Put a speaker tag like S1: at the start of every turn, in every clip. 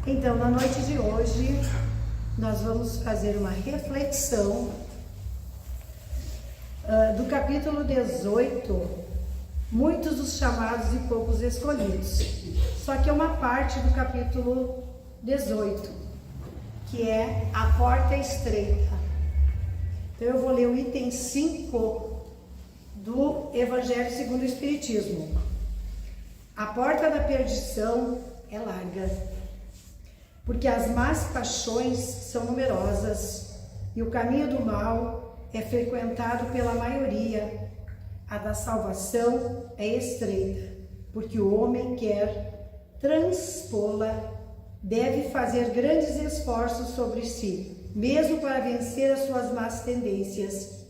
S1: Então, na noite de hoje, nós vamos fazer uma reflexão do capítulo 18, muitos dos chamados e poucos escolhidos. Só que é uma parte do capítulo 18, que é a porta estreita. Então, eu vou ler o item 5 do Evangelho segundo o Espiritismo. A porta da perdição é larga, porque as más paixões são numerosas e o caminho do mal é frequentado pela maioria. A da salvação é estreita, porque o homem quer transpô-la, deve fazer grandes esforços sobre si, mesmo para vencer as suas más tendências,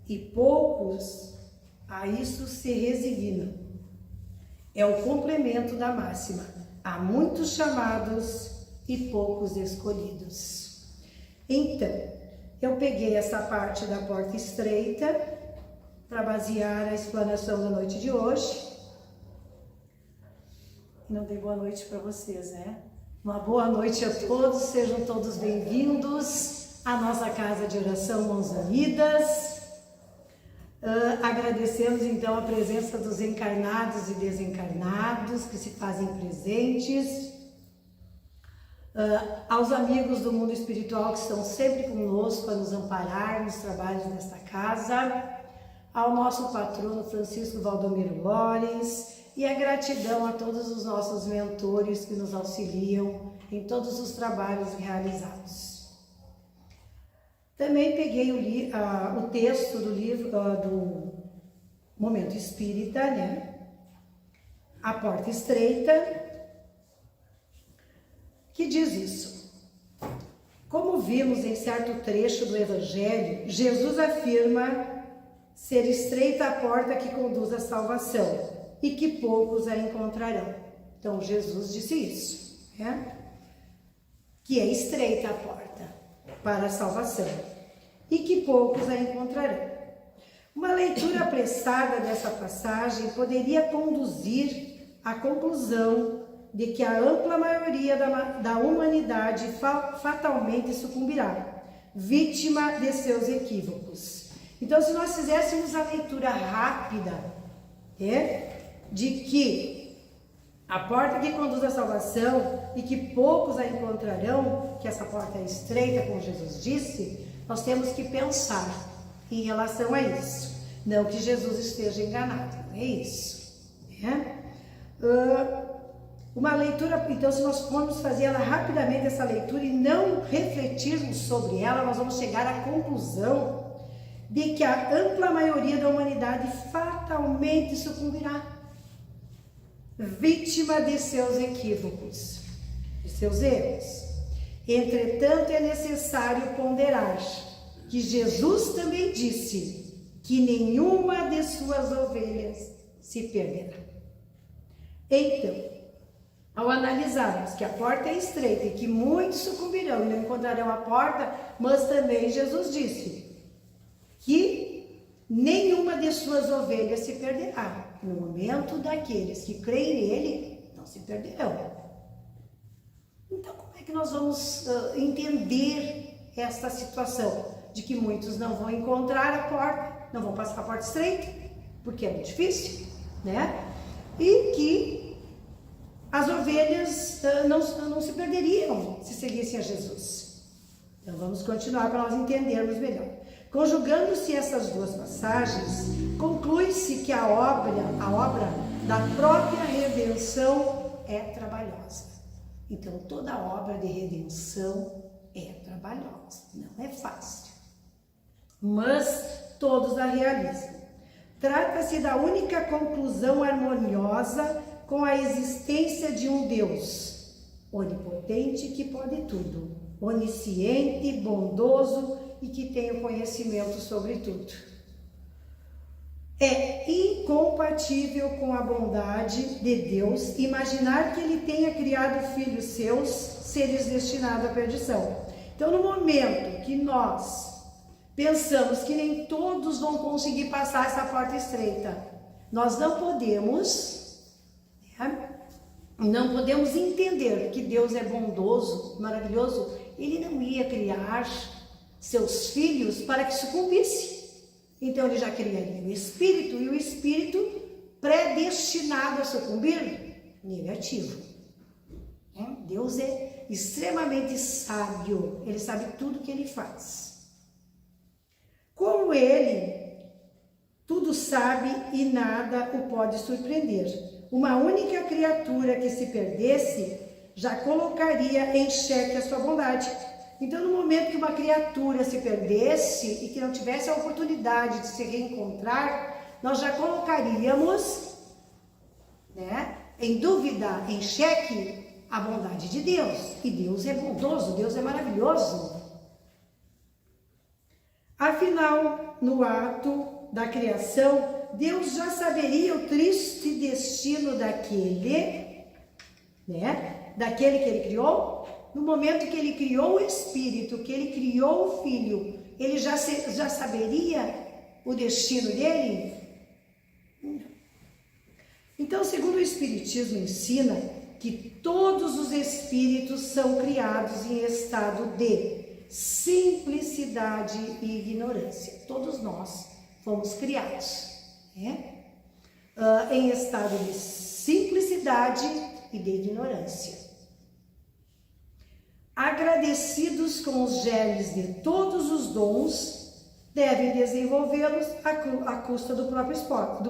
S1: e poucos a isso se resignam. É o complemento da máxima: há muitos chamados e poucos escolhidos. Então, eu peguei essa parte da porta estreita para basear a explanação da noite de hoje. Não dei boa noite para vocês, né? Uma boa noite a todos, sejam todos bem-vindos à nossa casa de oração Mãos Unidas. Agradecemos então a presença dos encarnados e desencarnados que se fazem presentes. Aos amigos do mundo espiritual que estão sempre conosco a nos amparar nos trabalhos desta casa, ao nosso patrono Francisco Valdomiro Lores, e a gratidão a todos os nossos mentores que nos auxiliam em todos os trabalhos realizados. Também peguei o texto do livro do Momento Espírita, né? A Porta Estreita, que diz isso. Como vimos em certo trecho do Evangelho, Jesus afirma ser estreita a porta que conduz à salvação e que poucos a encontrarão. Então, Jesus disse isso, né? Que é estreita a porta para a salvação e que poucos a encontrarão. Uma leitura apressada dessa passagem poderia conduzir à conclusão de que a ampla maioria da humanidade fatalmente sucumbirá, vítima de seus equívocos. Então, se nós fizéssemos a leitura rápida, de que a porta que conduz à salvação e que poucos a encontrarão, que essa porta é estreita, como Jesus disse, nós temos que pensar em relação a isso. Não que Jesus esteja enganado, não é isso, né? Uma leitura, então, se nós formos fazer ela rapidamente, essa leitura, e não refletirmos sobre ela, nós vamos chegar à conclusão de que a ampla maioria da humanidade fatalmente sucumbirá, vítima de seus equívocos, de seus erros. Entretanto, é necessário ponderar que Jesus também disse que nenhuma de suas ovelhas se perderá. Então, ao analisarmos que a porta é estreita e que muitos sucumbirão e não encontrarão a porta, mas também Jesus disse que nenhuma de suas ovelhas se perderá. No momento daqueles que creem nele, não se perderão. Então, como é que nós vamos entender esta situação de que muitos não vão encontrar a porta, não vão passar a porta estreita, porque é muito difícil, né? E que as ovelhas não se perderiam se seguissem a Jesus. Então, vamos continuar para nós entendermos melhor. Conjugando-se essas duas passagens, conclui-se que a obra da própria redenção é trabalhosa. Então, toda obra de redenção é trabalhosa, não é fácil. Mas todos a realizam. Trata-se da única conclusão harmoniosa com a existência de um Deus onipotente que pode tudo, onisciente, bondoso e que tem o conhecimento sobre tudo. É incompatível com a bondade de Deus imaginar que Ele tenha criado filhos seus, seres destinados à perdição. Então, no momento que nós pensamos que nem todos vão conseguir passar essa porta estreita, nós não podemos não podemos entender que Deus é bondoso, maravilhoso, Ele não ia criar seus filhos para que sucumbisse. Então Ele já criaria o espírito, e o espírito predestinado a sucumbir, negativo. Deus é extremamente sábio, Ele sabe tudo que Ele faz. Como Ele tudo sabe e nada o pode surpreender. Uma única criatura que se perdesse já colocaria em xeque a sua bondade. Então, no momento que uma criatura se perdesse e que não tivesse a oportunidade de se reencontrar, nós já colocaríamos, em dúvida, em xeque, a bondade de Deus. E Deus é bondoso, Deus é maravilhoso. Afinal, no ato da criação, Deus já saberia o triste destino daquele que Ele criou. No momento que Ele criou o Espírito, que Ele criou o Filho, Ele já saberia o destino dele? Então, segundo o Espiritismo ensina que todos os espíritos são criados em estado de simplicidade e ignorância. Todos nós fomos criados, em estado de simplicidade e de ignorância. Agradecidos com os genes de todos os dons, devem desenvolvê-los à custa do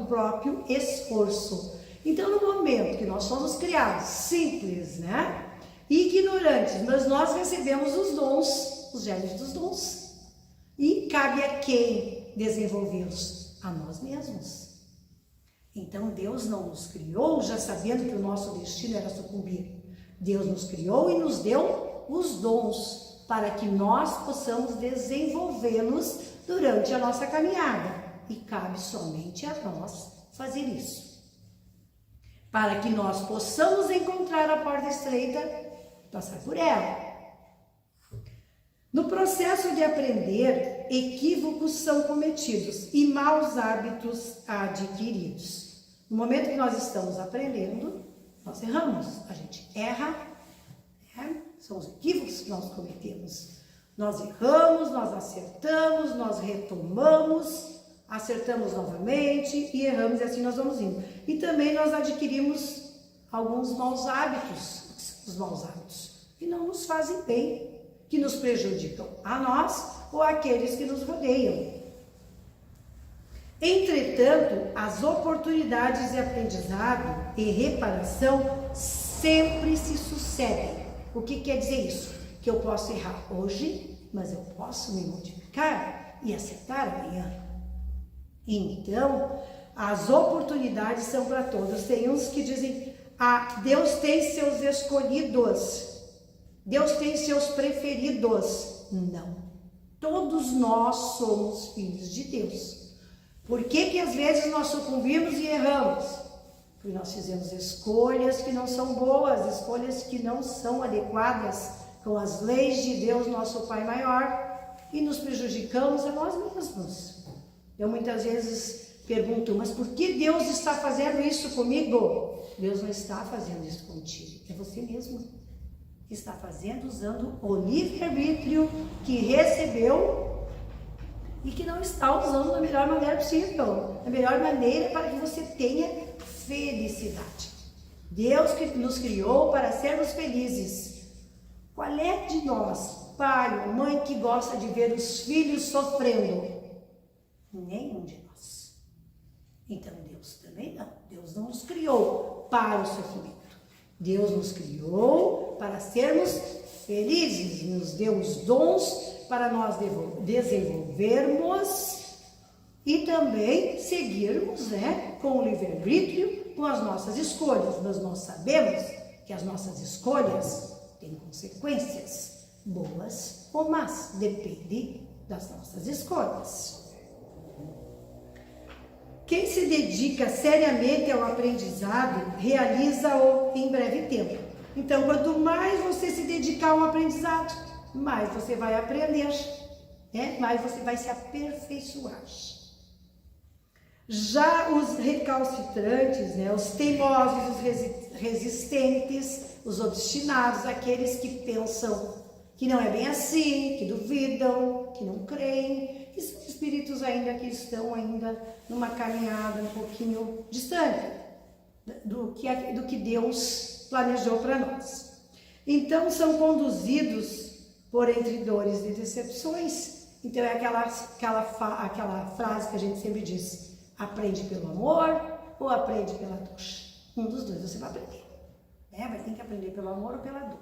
S1: próprio esforço. Então, no momento que nós somos criados simples, ignorantes, mas nós recebemos os dons, os genes dos dons, e cabe a quem desenvolvê-los? A nós mesmos. Então, Deus não nos criou já sabendo que o nosso destino era sucumbir. Deus nos criou e nos deu os dons para que nós possamos desenvolvê-los durante a nossa caminhada. E cabe somente a nós fazer isso. Para que nós possamos encontrar a porta estreita, passar por ela. No processo de aprender, equívocos são cometidos e maus hábitos adquiridos. No momento que nós estamos aprendendo, nós erramos. A gente erra, são os equívocos que nós cometemos. Nós erramos, nós acertamos, nós retomamos, acertamos novamente e erramos, e assim nós vamos indo. E também nós adquirimos alguns maus hábitos, os maus hábitos que não nos fazem bem, que nos prejudicam a nós ou àqueles que nos rodeiam. Entretanto, as oportunidades de aprendizado e reparação sempre se sucedem. O que quer dizer isso? Que eu posso errar hoje, mas eu posso me modificar e acertar amanhã. Então, as oportunidades são para todos. Tem uns que dizem, Deus tem seus escolhidos, Deus tem seus preferidos. Não. Todos nós somos filhos de Deus. Por que às vezes nós sucumbimos e erramos? Porque nós fizemos escolhas que não são boas, escolhas que não são adequadas com as leis de Deus, nosso Pai maior, e nos prejudicamos a nós mesmos. Eu muitas vezes pergunto, mas por que Deus está fazendo isso comigo? Deus não está fazendo isso contigo, é você mesmo que está fazendo usando o livre-arbítrio que recebeu e que não está usando da melhor maneira possível, da melhor maneira para que você tenha felicidade. Deus que nos criou para sermos felizes. Qual é de nós, pai ou mãe, que gosta de ver os filhos sofrendo? Nenhum de nós. Então Deus também não. Deus não nos criou para o sofrimento. Deus nos criou para sermos felizes, nos deu os dons para nós desenvolvermos e também seguirmos, com o livre-arbítrio, com as nossas escolhas. Mas nós sabemos que as nossas escolhas têm consequências, boas ou más, depende das nossas escolhas. Quem se dedica seriamente ao aprendizado, realiza-o em breve tempo. Então, quanto mais você se dedicar ao aprendizado, mais você vai aprender, mais você vai se aperfeiçoar. Já os recalcitrantes, né, os teimosos, os resistentes, os obstinados, aqueles que pensam que não é bem assim, que duvidam, que não creem, que são espíritos ainda que estão ainda numa caminhada um pouquinho distante do que Deus planejou para nós. Então são conduzidos por entre dores e decepções. Então é aquela frase que a gente sempre diz: aprende pelo amor ou aprende pela dor? Um dos dois você vai aprender, né? Vai ter que aprender pelo amor ou pela dor.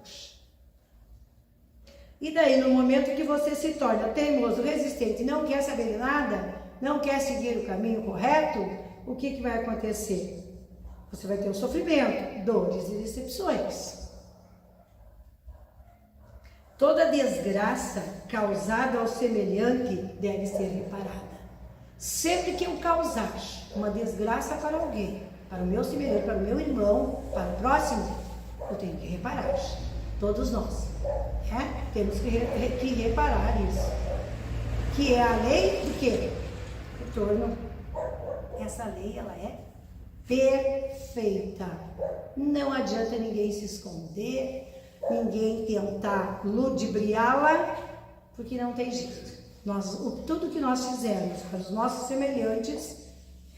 S1: E daí, no momento que você se torna teimoso, resistente, não quer saber de nada, não quer seguir o caminho correto, o que vai acontecer? Você vai ter o sofrimento, dores e decepções. Toda desgraça causada ao semelhante deve ser reparada. Sempre que eu causar uma desgraça para alguém, para o meu semelhante, para o meu irmão, para o próximo, eu tenho que reparar. Todos nós, né? Temos que reparar isso. Que é a lei do quê? Retorno. Essa lei, ela é perfeita. Não adianta ninguém se esconder, ninguém tentar ludibriá-la, porque não tem jeito. Tudo que nós fizermos para os nossos semelhantes,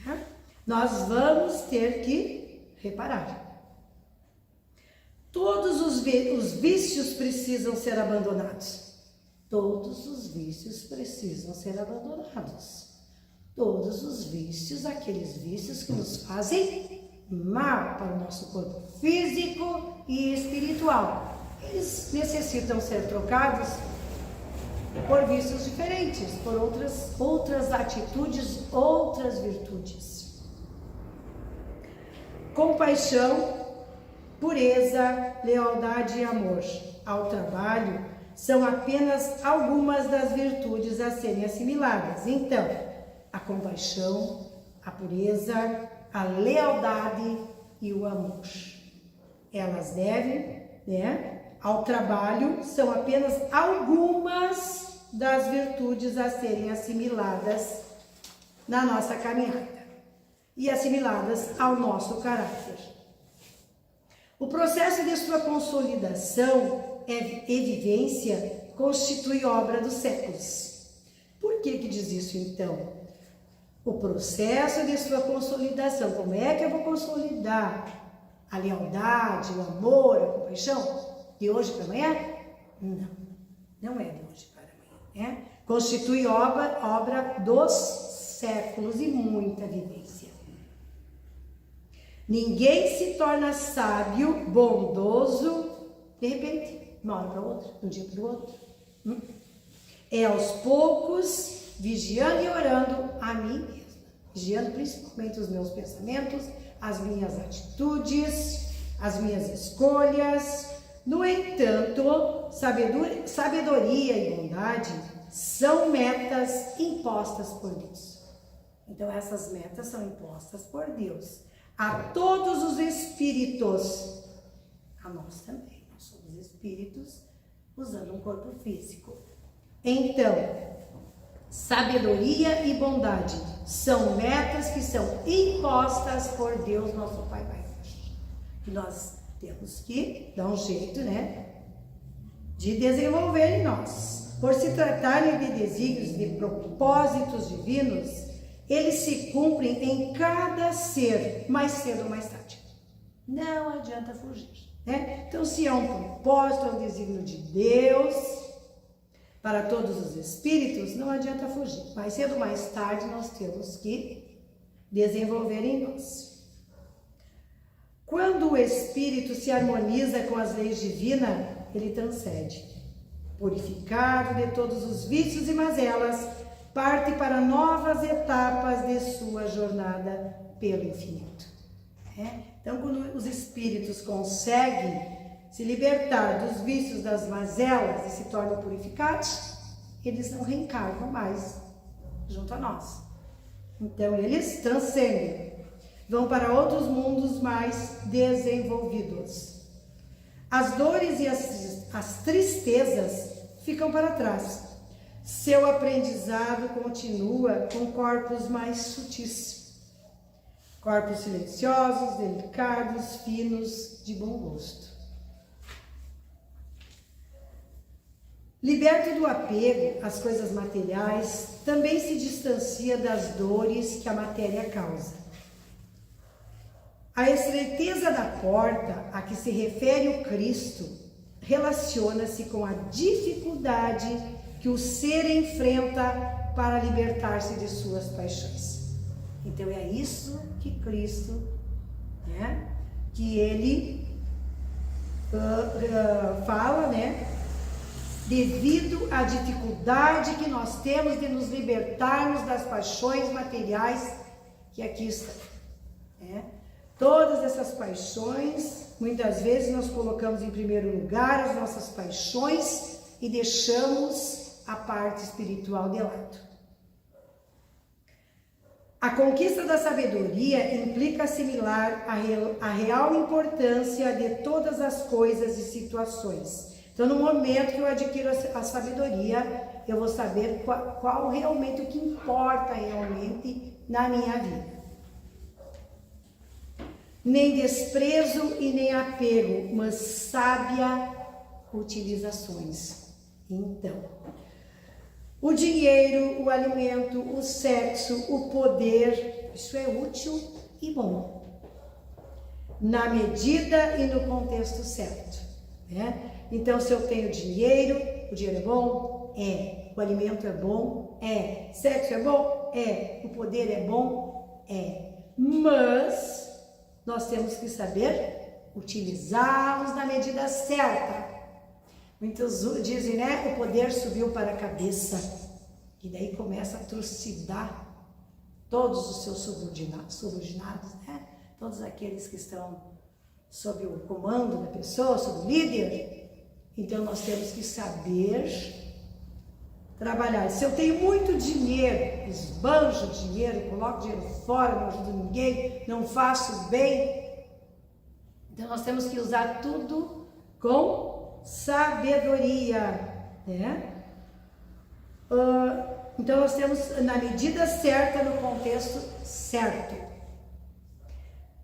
S1: né, nós vamos ter que reparar. Todos os vícios precisam ser abandonados. Todos os vícios precisam ser abandonados. Todos os vícios, aqueles vícios que nos fazem mal para o nosso corpo físico e espiritual. Eles necessitam ser trocados por vícios diferentes, por outras atitudes, outras virtudes. Compaixão, pureza, lealdade e amor ao trabalho são apenas algumas das virtudes a serem assimiladas. Então, a compaixão, a pureza, a lealdade e o amor. Elas devem, né, ao trabalho, são apenas algumas das virtudes a serem assimiladas na nossa caminhada e assimiladas ao nosso caráter. O processo de sua consolidação e vivência constitui obra dos séculos. Por que diz isso então? O processo de sua consolidação, como é que eu vou consolidar a lealdade, o amor, a compaixão? De hoje para amanhã? Não, não é de hoje para amanhã, né? Constitui obra dos séculos e muita vivência. Ninguém se torna sábio, bondoso, de repente, uma hora para outra, de um dia para o outro. É aos poucos, vigiando e orando a mim mesma. Vigiando principalmente os meus pensamentos, as minhas atitudes, as minhas escolhas. No entanto, sabedoria e bondade são metas impostas por Deus. Então, essas metas são impostas por Deus a todos os espíritos, a nós também. Nós somos espíritos usando um corpo físico. Então, sabedoria e bondade são metas que são impostas por Deus, nosso Pai maior. E nós temos que dar um jeito, né, de desenvolver em nós. Por se tratarem de desígnios, de propósitos divinos, eles se cumprem em cada ser, mais cedo ou mais tarde. Não adianta fugir, né? Então, se é um propósito, é um desígnio de Deus para todos os espíritos, não adianta fugir. Mais cedo ou mais tarde, nós temos que desenvolver em nós. Quando o espírito se harmoniza com as leis divinas, ele transcende. Purificado de todos os vícios e mazelas, parte para novas etapas de sua jornada pelo infinito. Então, quando os espíritos conseguem se libertar dos vícios, das mazelas e se tornam purificados, eles não reencarnam mais junto a nós. Então, eles transcendem, vão para outros mundos mais desenvolvidos. As dores e as tristezas ficam para trás. Seu aprendizado continua com corpos mais sutis. corpos silenciosos, delicados, finos, de bom gosto. Liberto do apego às coisas materiais, também se distancia das dores que a matéria causa. A estreiteza da porta a que se refere o Cristo relaciona-se com a dificuldade que o ser enfrenta para libertar-se de suas paixões. Então é isso que Cristo, que ele fala, devido à dificuldade que nós temos de nos libertarmos das paixões materiais que aqui estão. Todas essas paixões, muitas vezes nós colocamos em primeiro lugar as nossas paixões e deixamos a parte espiritual de lado. A conquista da sabedoria implica assimilar a real importância de todas as coisas e situações. Então, no momento que eu adquiro a sabedoria, eu vou saber qual realmente o que importa realmente na minha vida. Nem desprezo e nem apego, mas sábia utilizações. Então, o dinheiro, o alimento, o sexo, o poder, isso é útil e bom, na medida e no contexto certo, Então, se eu tenho dinheiro, o dinheiro é bom? É. O alimento é bom? É. Sexo é bom? É. O poder é bom? É. Mas nós temos que saber utilizá-los na medida certa. Muitos dizem, o poder subiu para a cabeça, e daí começa a trucidar todos os seus subordinados, Todos aqueles que estão sob o comando da pessoa, sob o líder. Então nós temos que saber trabalhar. Se eu tenho muito dinheiro, esbanjo dinheiro, coloco dinheiro fora, não ajudo ninguém, não faço bem, então nós temos que usar tudo com sabedoria, Então nós temos na medida certa, no contexto certo.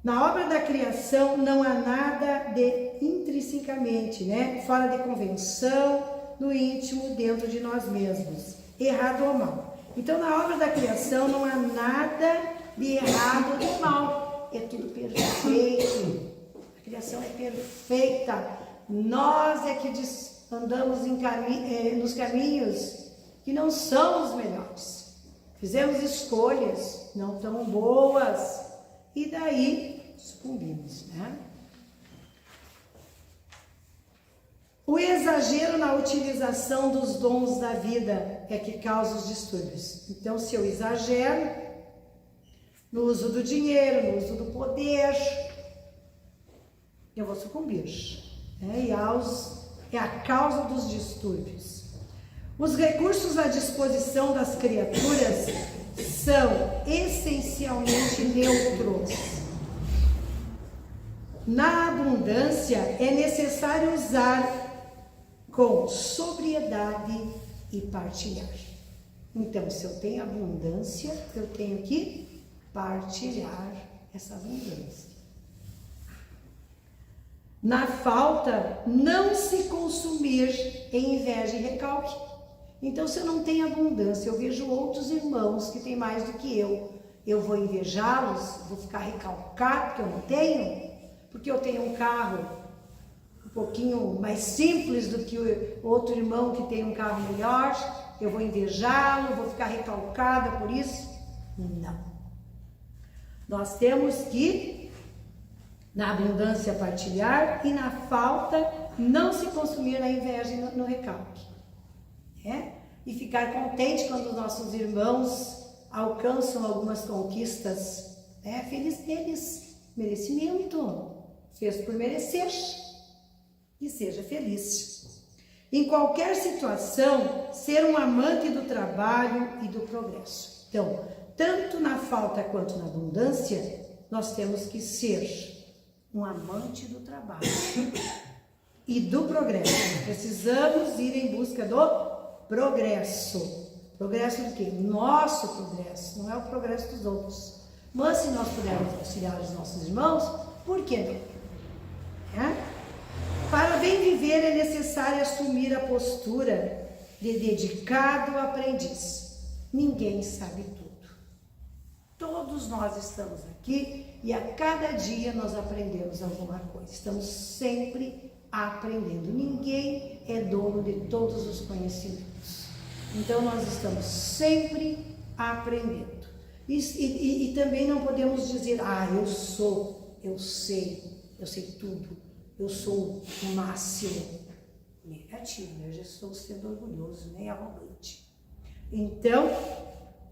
S1: Na obra da criação não há nada de intrinsecamente, fora de convenção, no íntimo, dentro de nós mesmos, errado ou mal. Então na obra da criação não há nada de errado ou mal, é tudo perfeito. A criação é perfeita. Nós é que andamos nos caminhos que não são os melhores. Fizemos escolhas não tão boas e daí sucumbimos, O exagero na utilização dos dons da vida é que causa os distúrbios. Então, se eu exagero no uso do dinheiro, no uso do poder, eu vou sucumbir. E é a causa dos distúrbios. Os recursos à disposição das criaturas são essencialmente neutros. Na abundância é necessário usar com sobriedade e partilhar. Então, se eu tenho abundância, eu tenho que partilhar essa abundância. Na falta, não se consumir em inveja e recalque. Então, se eu não tenho abundância, eu vejo outros irmãos que têm mais do que eu vou invejá-los, vou ficar recalcado porque eu não tenho, porque eu tenho um carro um pouquinho mais simples do que o outro irmão que tem um carro melhor, eu vou invejá-lo, vou ficar recalcada por isso? Não. Nós temos que, na abundância, partilhar e na falta, não se consumir na inveja e no recalque. E ficar contente quando os nossos irmãos alcançam algumas conquistas. Feliz deles, merecimento, fez por merecer. E seja feliz. Em qualquer situação, ser um amante do trabalho e do progresso. Então, tanto na falta quanto na abundância, nós temos que ser um amante do trabalho e do progresso. Precisamos ir em busca do progresso. Progresso do quê? Nosso progresso, não é o progresso dos outros. Mas se nós pudermos auxiliar os nossos irmãos, por que não? Para bem viver é necessário assumir a postura de dedicado aprendiz. Ninguém sabe tudo. Todos nós estamos aqui e a cada dia nós aprendemos alguma coisa. Estamos sempre aprendendo. Ninguém é dono de todos os conhecimentos. Então nós estamos sempre aprendendo. E também não podemos dizer, eu sei tudo, eu sou o máximo. Negativo, né? Eu já estou sendo orgulhoso, nem arrogante. Então,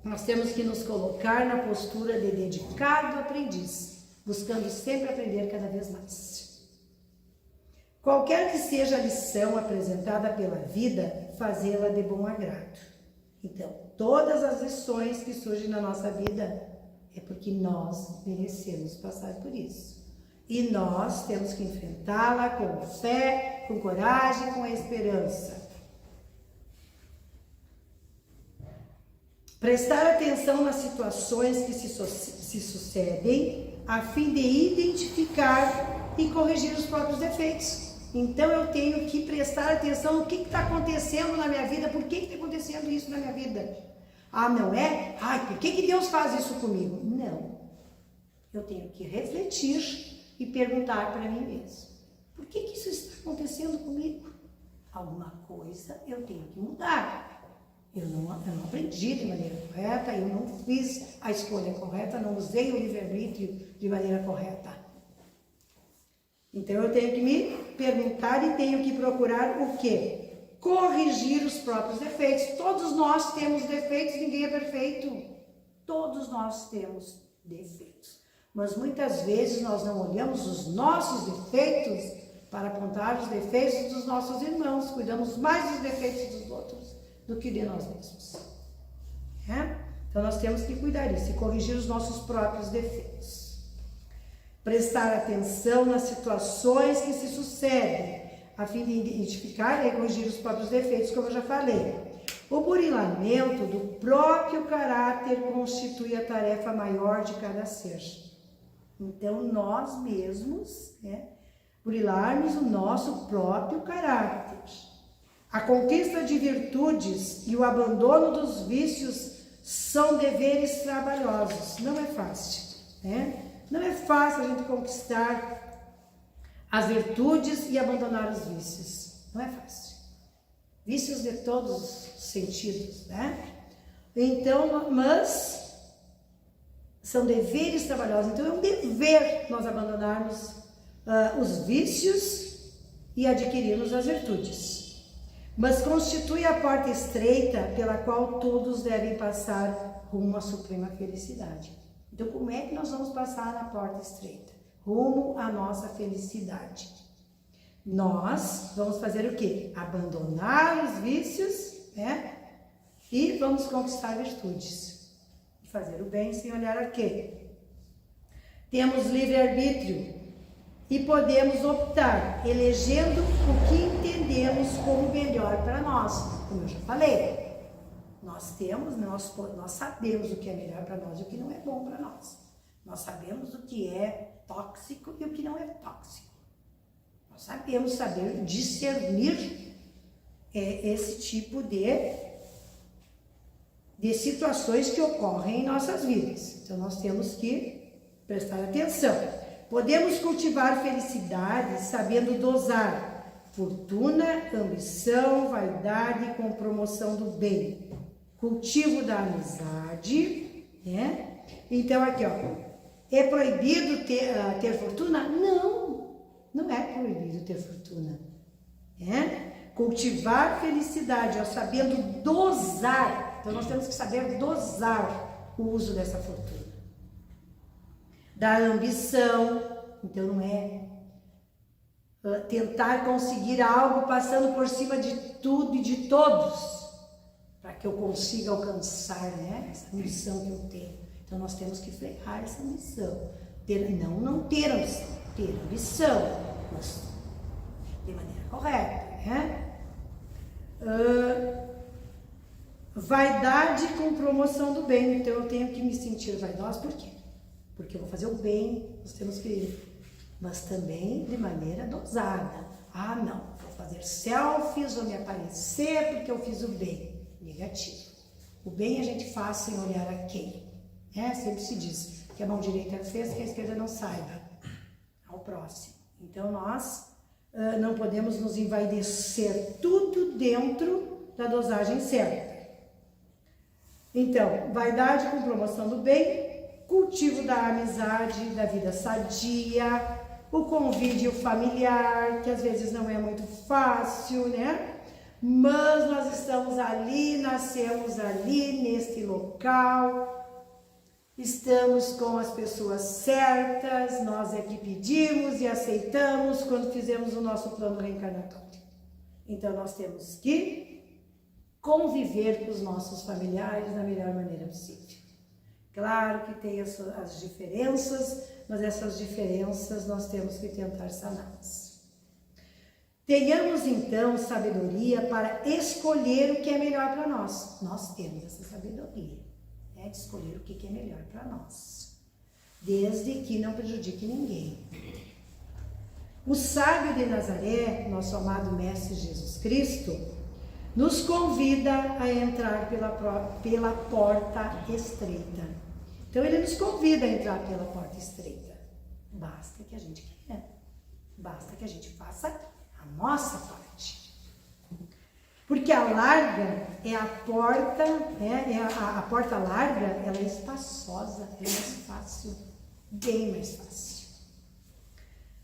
S1: nós temos que nos colocar na postura de dedicado aprendiz, buscando sempre aprender cada vez mais. Qualquer que seja a lição apresentada pela vida, fazê-la de bom agrado. Então, todas as lições que surgem na nossa vida é porque nós merecemos passar por isso. E nós temos que enfrentá-la com fé, com coragem, com esperança. Prestar atenção nas situações que se sucedem, a fim de identificar e corrigir os próprios defeitos. Então eu tenho que prestar atenção no que está acontecendo na minha vida, por que está acontecendo isso na minha vida? Não é? Por que Deus faz isso comigo? Não. Eu tenho que refletir e perguntar para mim mesmo, por que isso está acontecendo comigo? Alguma coisa eu tenho que mudar. Eu não aprendi de maneira correta, eu não fiz a escolha correta, não usei o livre-arbítrio de maneira correta. Então eu tenho que me perguntar e tenho que procurar o quê? Corrigir os próprios defeitos. Todos nós temos defeitos, ninguém é perfeito. Todos nós temos defeitos. Mas muitas vezes nós não olhamos os nossos defeitos para apontar os defeitos dos nossos irmãos. Cuidamos mais dos defeitos dos outros do que de nós mesmos. Então nós temos que cuidar disso e corrigir os nossos próprios defeitos. Prestar atenção nas situações que se sucedem, a fim de identificar e corrigir os próprios defeitos, como eu já falei. O burilamento do próprio caráter constitui a tarefa maior de cada ser. Então, nós mesmos, burilarmos o nosso próprio caráter. A conquista de virtudes e o abandono dos vícios são deveres trabalhosos. Não é fácil, Não é fácil a gente conquistar as virtudes e abandonar os vícios. Não é fácil. Vícios de todos os sentidos, Então, mas são deveres trabalhosos. Então, é um dever nós abandonarmos os vícios e adquirirmos as virtudes. Mas constitui a porta estreita pela qual todos devem passar rumo à suprema felicidade. Então, como é que nós vamos passar na porta estreita? Rumo à nossa felicidade. Nós vamos fazer o quê? Abandonar os vícios, E vamos conquistar virtudes. E fazer o bem sem olhar a quê? Temos livre-arbítrio. E podemos optar, elegendo o que entendemos como melhor para nós. Como eu já falei, nós sabemos o que é melhor para nós e o que não é bom para nós. Nós sabemos o que é tóxico e o que não é tóxico. Nós sabemos saber discernir esse tipo de situações que ocorrem em nossas vidas. Então, nós temos que prestar atenção. Podemos cultivar felicidade sabendo dosar fortuna, ambição, vaidade com promoção do bem. Cultivo da amizade, Então, aqui, é proibido ter fortuna? Não, não é proibido ter fortuna. Cultivar felicidade, sabendo dosar. Então, nós temos que saber dosar o uso dessa fortuna. Da ambição, então não é tentar conseguir algo passando por cima de tudo e de todos, para que eu consiga alcançar, essa ambição que eu tenho. Então nós temos que frear essa ambição, não ter ambição, ter ambição, mas de maneira correta, Vaidade com promoção do bem, então eu tenho que me sentir vaidosa, por quê? porque eu vou fazer o bem, nós temos que ir, mas também de maneira dosada. Ah, não, vou fazer selfies, vou me aparecer porque eu fiz o bem. Negativo. O bem a gente faz sem olhar a quem. Sempre se diz que a mão direita fez, que a esquerda não saiba. Ao próximo. Então nós não podemos nos envaidecer, tudo dentro da dosagem certa. Então, vaidade com promoção do bem, cultivo da amizade, da vida sadia, o convívio familiar, que às vezes não é muito fácil, né? Mas nós estamos ali, nascemos ali, neste local, estamos com as pessoas certas, nós é que pedimos e aceitamos quando fizemos o nosso plano reencarnatório. Então nós temos que conviver com os nossos familiares da melhor maneira possível. Claro que tem as diferenças, mas essas diferenças nós temos que tentar saná-las. Tenhamos então sabedoria para escolher o que é melhor para nós. Nós temos essa sabedoria, de escolher o que é melhor para nós, desde que não prejudique ninguém. O sábio de Nazaré, nosso amado Mestre Jesus Cristo, nos convida a entrar pela porta estreita. Então ele nos convida a entrar pela porta estreita. Basta que a gente queira. Basta que a gente faça a nossa parte. Porque a larga é a porta, a porta larga, ela é espaçosa, é mais fácil, bem mais fácil.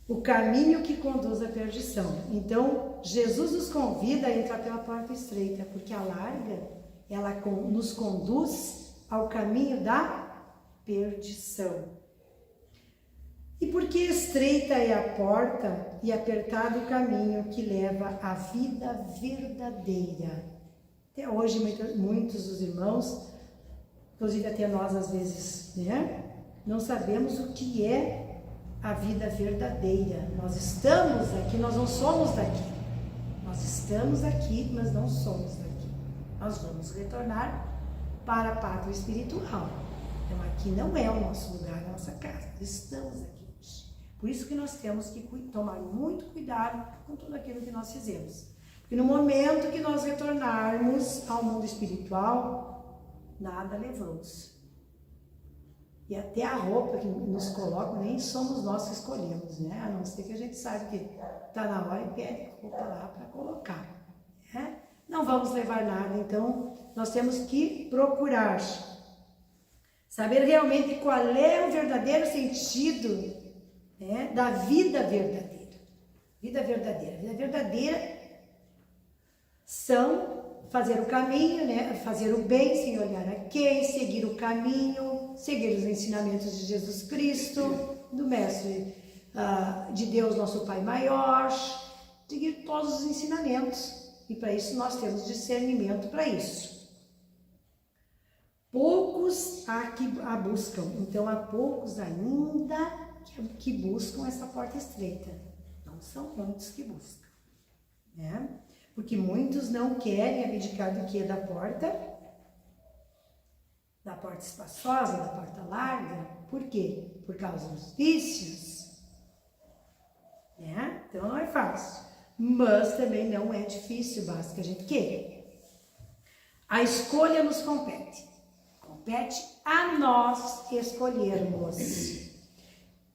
S1: O caminho que conduz à perdição. Então, Jesus nos convida a entrar pela porta estreita, porque a larga, ela nos conduz ao caminho da perdição. E porque estreita é a porta e apertado o caminho que leva à vida verdadeira. Até hoje, muitos dos irmãos, inclusive até nós às vezes, não sabemos o que é a vida verdadeira. Nós estamos aqui, nós não somos daqui. Nós estamos aqui, mas não somos daqui. Nós vamos retornar para a pátria espiritual. Então aqui não é o nosso lugar, a nossa casa. Nós estamos aqui hoje. Por isso que nós temos que tomar muito cuidado com tudo aquilo que nós fizemos. Porque no momento que nós retornarmos ao mundo espiritual, nada levamos. E até a roupa que nos colocam, nem somos nós que escolhemos, A não ser que a gente saiba que está na hora e pede a roupa lá para colocar, Não vamos levar nada, então nós temos que procurar saber realmente qual é o verdadeiro sentido, da vida verdadeira. Vida verdadeira são fazer o caminho, fazer o bem sem olhar a quem, seguir o caminho, seguir os ensinamentos de Jesus Cristo, do Mestre de Deus, nosso Pai Maior, seguir todos os ensinamentos. E para isso nós temos discernimento para isso. Poucos há que a buscam, então há poucos ainda que buscam essa porta estreita. Não são muitos que buscam, Porque muitos não querem abdicar do que? Da porta espaçosa, da porta larga. Por quê? Por causa dos vícios. Então não é fácil. Mas também não é difícil, basta que a gente queira. A escolha nos compete. Compete a nós escolhermos.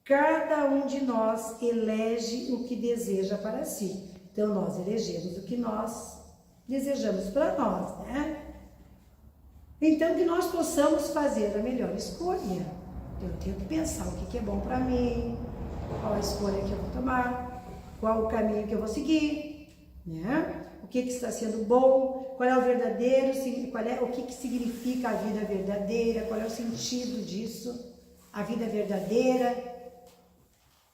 S1: Cada um de nós elege o que deseja para si. Então, nós elegemos o que nós desejamos para nós, Então, que nós possamos fazer a melhor escolha. Eu tenho que pensar o que é bom para mim, qual a escolha que eu vou tomar, qual o caminho que eu vou seguir, O que está sendo bom, qual é o verdadeiro, o que significa a vida verdadeira, qual é o sentido disso. A vida verdadeira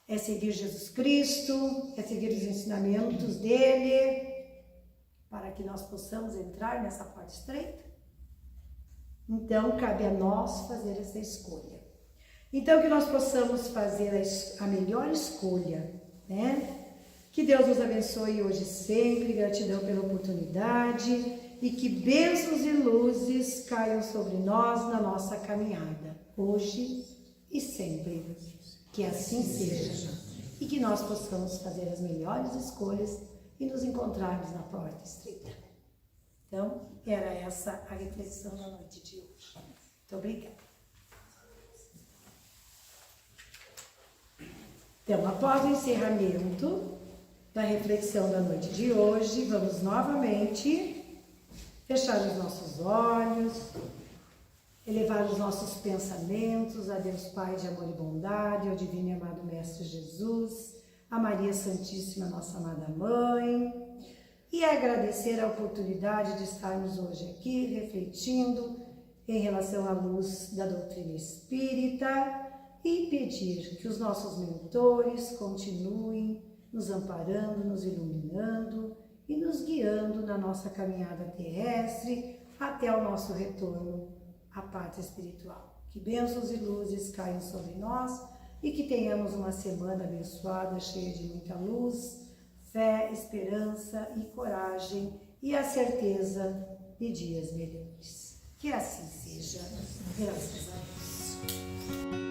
S1: é seguir Jesus Cristo, é seguir os ensinamentos dele, para que nós possamos entrar nessa porta estreita. Então, cabe a nós fazer essa escolha. Então, que nós possamos fazer a melhor escolha, Que Deus nos abençoe hoje e sempre, gratidão pela oportunidade, e que bênçãos e luzes caiam sobre nós na nossa caminhada, hoje e sempre. Que assim seja. E que nós possamos fazer as melhores escolhas e nos encontrarmos na porta estreita. Então, era essa a reflexão da noite de hoje. Muito obrigada. Então, após o encerramento da reflexão da noite de hoje, vamos novamente fechar os nossos olhos, elevar os nossos pensamentos a Deus Pai de amor e bondade, ao divino e amado Mestre Jesus, a Maria Santíssima, nossa amada Mãe, e agradecer a oportunidade de estarmos hoje aqui refletindo em relação à luz da doutrina espírita e pedir que os nossos mentores continuem nos amparando, nos iluminando e nos guiando na nossa caminhada terrestre até o nosso retorno à pátria espiritual. Que bênçãos e luzes caiam sobre nós e que tenhamos uma semana abençoada, cheia de muita luz, fé, esperança e coragem e a certeza de dias melhores. Que assim seja, graças a Deus.